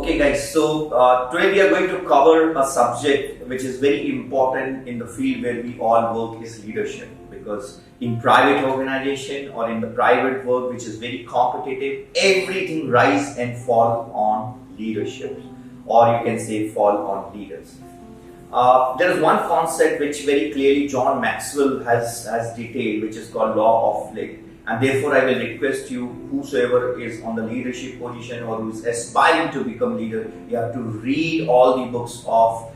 Okay guys, so today we are going to cover a subject which is very important in the field where we all work, is leadership. Because in private organization or in the private work which is very competitive, everything rise and fall on leadership, or you can say fall on leaders. There is one concept which very clearly John Maxwell has detailed, which is called law of lift. And therefore, I will request you, whosoever is on the leadership position or who is aspiring to become leader, you have to read all the books of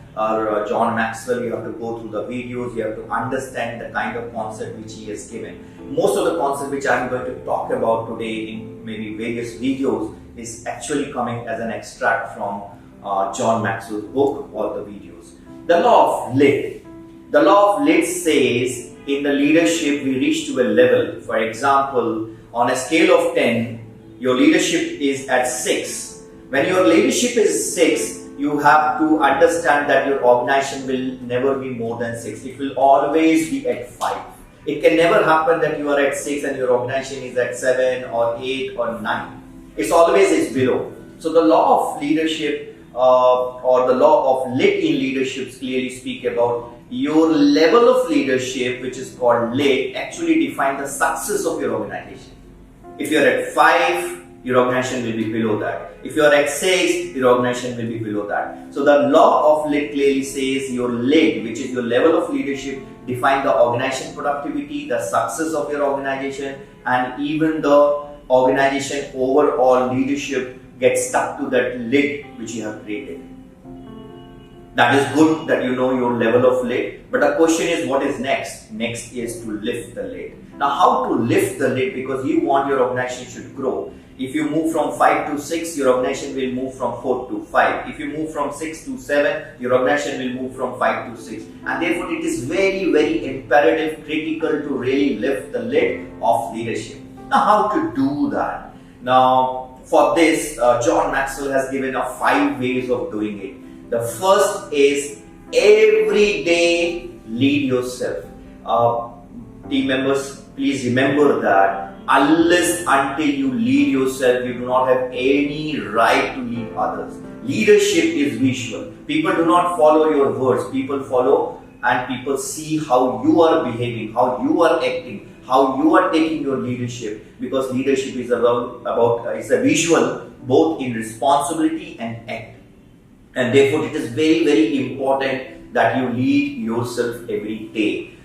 John Maxwell. You have to go through the videos. You have to understand the kind of concept which he has given. Most of the concept which I am going to talk about today in maybe various videos is actually coming as an extract from John Maxwell's book or the videos. The law of lift. The law of lift says, in the leadership, we reach to a level. For example, on a scale of 10, your leadership is at 6. When your leadership is 6, you have to understand that your organization will never be more than 6. It will always be at 5. It can never happen that you are at 6 and your organization is at 7 or 8 or 9. It's always below. So the law of leadership or the law of lit in leadership clearly speak about your level of leadership, which is called lit, actually define the success of your organization. If you are at 5, your organization will be below that. If you are at 6, your organization will be below that. So the law of lit clearly says your lit, which is your level of leadership, define the organization productivity, the success of your organization, and even the organization overall leadership gets stuck to that lit which you have created. That is good that you know your level of lid, but the question is, what is next? Next is to lift the lid. Now, how to lift the lid? Because you want your organization should grow. If you move from 5 to 6, your organization will move from 4 to 5. If you move from 6 to 7, your organization will move from 5 to 6. And therefore, it is very, very imperative, critical to really lift the lid of leadership. Now, how to do that? Now, for this, John Maxwell has given us 5 ways of doing it. The first is every day lead yourself. Team members, please remember that unless until you lead yourself, you do not have any right to lead others. Leadership is visual. People do not follow your words. People follow and people see how you are behaving, how you are acting, how you are taking your leadership. Because leadership is it's a visual, both in responsibility and act. And therefore, it is very, very important that you lead yourself every day.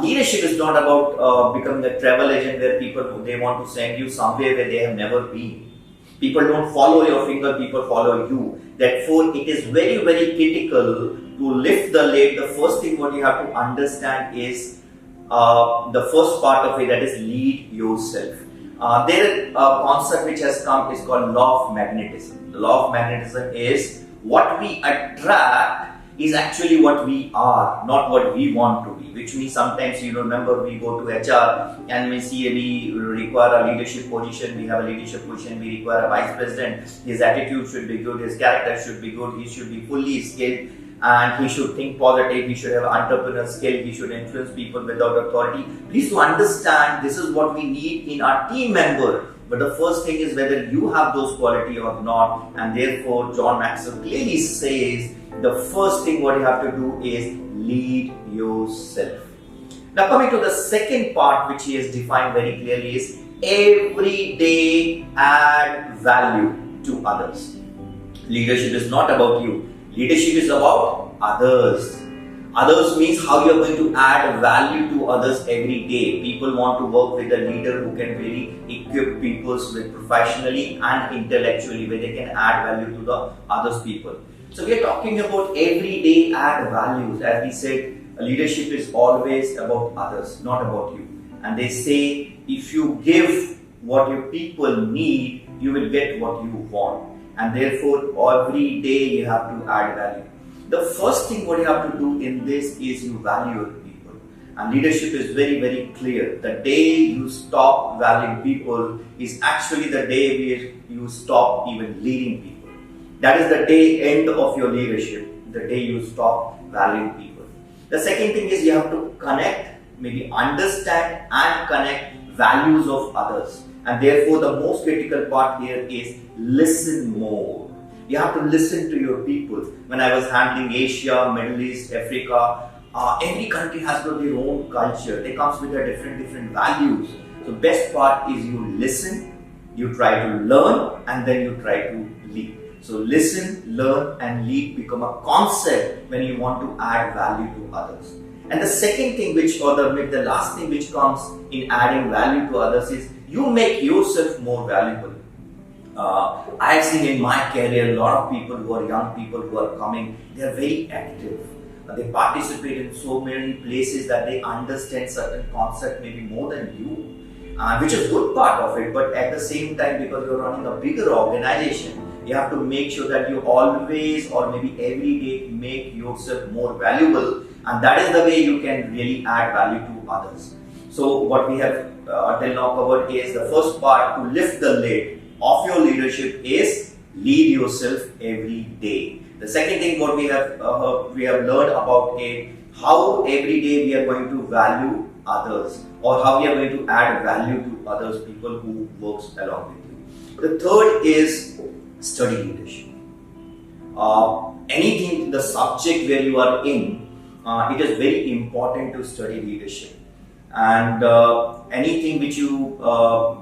Leadership is not about becoming a travel agent where people, they want to send you somewhere where they have never been. People don't follow your finger, people follow you. Therefore, it is very, very critical to lift the lid. The first thing what you have to understand is the first part of it, that is lead yourself. There is a concept which has come is called law of magnetism. The law of magnetism is what we attract is actually what we are, not what we want to be. Which means sometimes, you remember, we go to HR and we see we require a leadership position, we have a leadership position, we require a vice president. His attitude should be good, his character should be good, he should be fully skilled, and he should think positive, he should have entrepreneurial skill, he should influence people without authority. Please to understand, this is what we need in our team member. But the first thing is whether you have those qualities or not. And therefore, John Maxwell clearly says the first thing what you have to do is lead yourself. Now, coming to the second part which he has defined very clearly is every day add value to others. Leadership is not about you. Leadership is about others. Others means how you are going to add value to others every day. People want to work with a leader who can really equip people with professionally and intellectually, where they can add value to the others people. So we are talking about every day add values. As we said, leadership is always about others, not about you. And they say if you give what your people need, you will get what you want. And therefore, every day you have to add value. The first thing what you have to do in this is you value your people. And leadership is very, very clear. The day you stop valuing people is actually the day where you stop even leading people. That is the day end of your leadership, the day you stop valuing people. The second thing is you have to connect, maybe understand and connect values of others. And therefore, the most critical part here is listen more. You have to listen to your people. When I was handling Asia, Middle East, Africa, every country has got their own culture. They comes with their different values. So best part is you listen, you try to learn, and then you try to lead. So listen, learn, and lead become a concept when you want to add value to others. And the second thing the last thing which comes in adding value to others is you make yourself more valuable. I have seen in my career a lot of people who are young people who are coming, they are very active. They participate in so many places that they understand certain concept maybe more than you, which is good part of it. But at the same time, because you're running a bigger organization, you have to make sure that you always or maybe every day make yourself more valuable, and that is the way you can really add value to others. So what we have till now covered is the first part, to lift the lid of your leadership is lead yourself every day. The second thing what we have learned about is how every day we are going to value others, or how we are going to add value to others, people who works along with you. The third is study leadership. Anything, the subject where you are in, it is very important to study leadership. And anything which you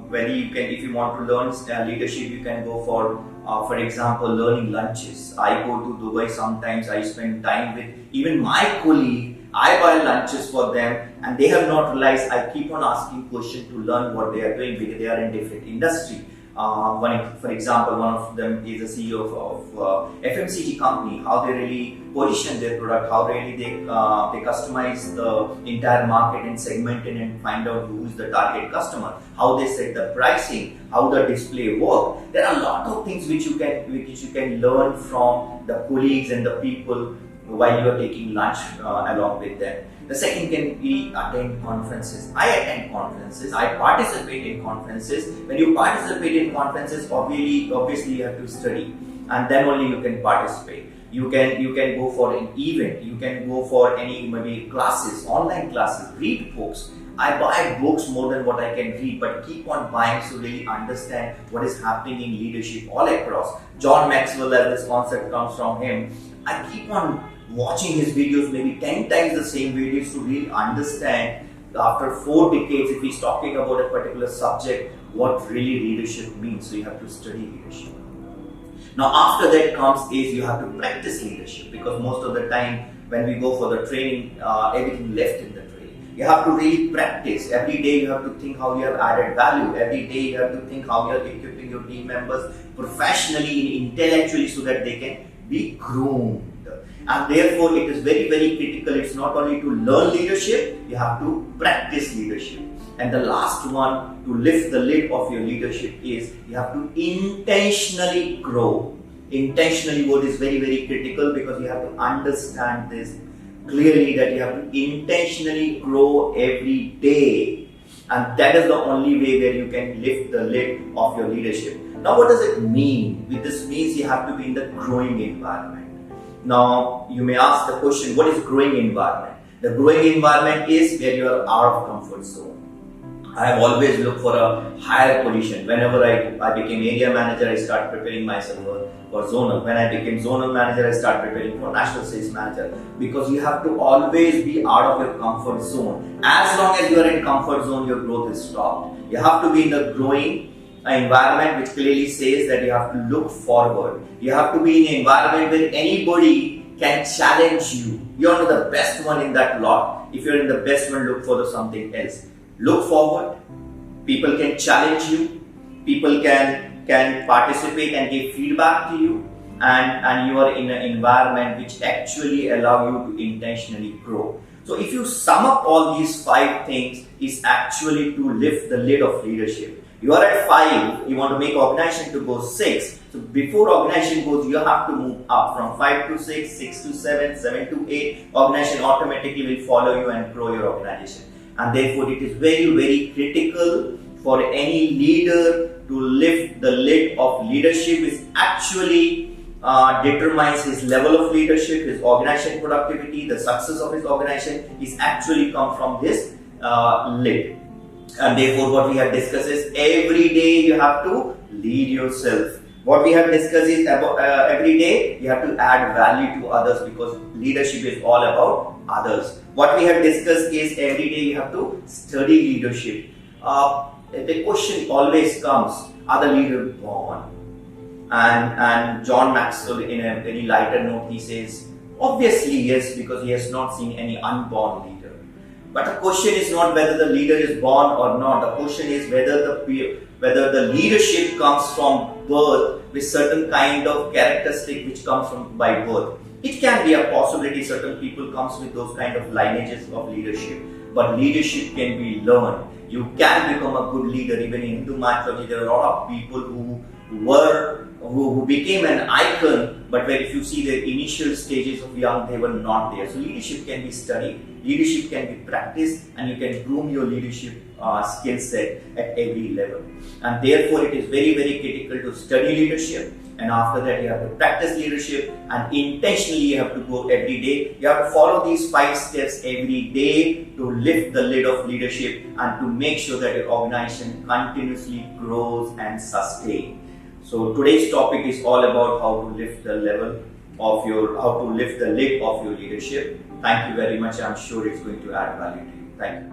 if you want to learn leadership, you can go for example, learning lunches. I go to Dubai sometimes. I spend time with even my colleague. I buy lunches for them, and they have not realized I keep on asking questions to learn what they are doing, because they are in different industry. For example, one of them is a CEO of FMCG company, how they really position their product, how really they customize the entire market and segment it and find out who is the target customer, how they set the pricing, how the display work. There are a lot of things which you can learn from the colleagues and the people while you are taking lunch along with them. The second can be attend conferences. I attend conferences. I participate in conferences. When you participate in conferences, obviously you have to study, and then only you can participate. You can go for an event. You can go for any maybe classes, online classes. Read books. I buy books more than what I can read, but keep on buying to really understand what is happening in leadership all across. John Maxwell, as this concept comes from him, I keep on watching his videos, maybe 10 times the same videos, to really understand after 4 decades, if he's talking about a particular subject, what really leadership means. So you have to study leadership. Now after that comes is you have to practice leadership, because most of the time when we go for the training, everything left in the training. You have to really practice. Every day you have to think how you have added value. Every day you have to think how you are equipping your team members professionally, intellectually, so that they can be groomed. And therefore it is very, very critical. It's not only to learn leadership, you have to practice leadership. And the last one, to lift the lid of your leadership, is you have to intentionally grow. Intentionally word is very, very critical, because you have to understand this clearly, that you have to intentionally grow every day. And that is the only way where you can lift the lid of your leadership. Now what does it mean? This means you have to be in the growing environment. Now, you may ask the question, what is growing environment? The growing environment is where you are out of comfort zone. I have always looked for a higher position. Whenever I became area manager, I started preparing myself for zonal. When I became zonal manager, I started preparing for national sales manager. Because you have to always be out of your comfort zone. As long as you are in comfort zone, your growth is stopped. You have to be in the growing environment, which clearly says that you have to look forward. You have to be in an environment where anybody can challenge you. You are the best one in that lot. If you're in the best one, look for something else. Look forward. People can challenge you. People can participate and give feedback to you. And you are in an environment which actually allow you to intentionally grow. So if you sum up all these 5 things, is actually to lift the lid of leadership. You are at 5, you want to make organization to go 6. So before organization goes, you have to move up from 5 to 6, 6 to 7, 7 to 8. Organization automatically will follow you and grow your organization. And therefore it is very, very critical for any leader to lift the lid of leadership. Is actually determines his level of leadership, his organization productivity, the success of his organization is actually come from this lid. And therefore what we have discussed is every day you have to lead yourself. What we have discussed is about every day you have to add value to others, because leadership is all about others. What we have discussed is every day you have to study leadership. The question always comes, are the leaders born? And John Maxwell, in a very lighter note, he says, obviously yes, because he has not seen any unborn leader. But the question is not whether the leader is born or not. The question is whether the leadership comes from birth with certain kind of characteristic which comes from by birth. It can be a possibility certain people comes with those kind of lineages of leadership, but leadership can be learned. You can become a good leader. Even in Hindu mythology, there are a lot of people who became an icon, but if you see the initial stages of young, they were not there. So leadership can be studied, leadership can be practiced, and you can groom your leadership skill set at every level. And therefore, it is very, very critical to study leadership, and after that you have to practice leadership, and intentionally you have to go every day. You have to follow these 5 steps every day to lift the lid of leadership and to make sure that your organization continuously grows and sustains. So today's topic is all about how to lift the lid of your leadership. Thank you very much. I'm sure it's going to add value to you. Thank you.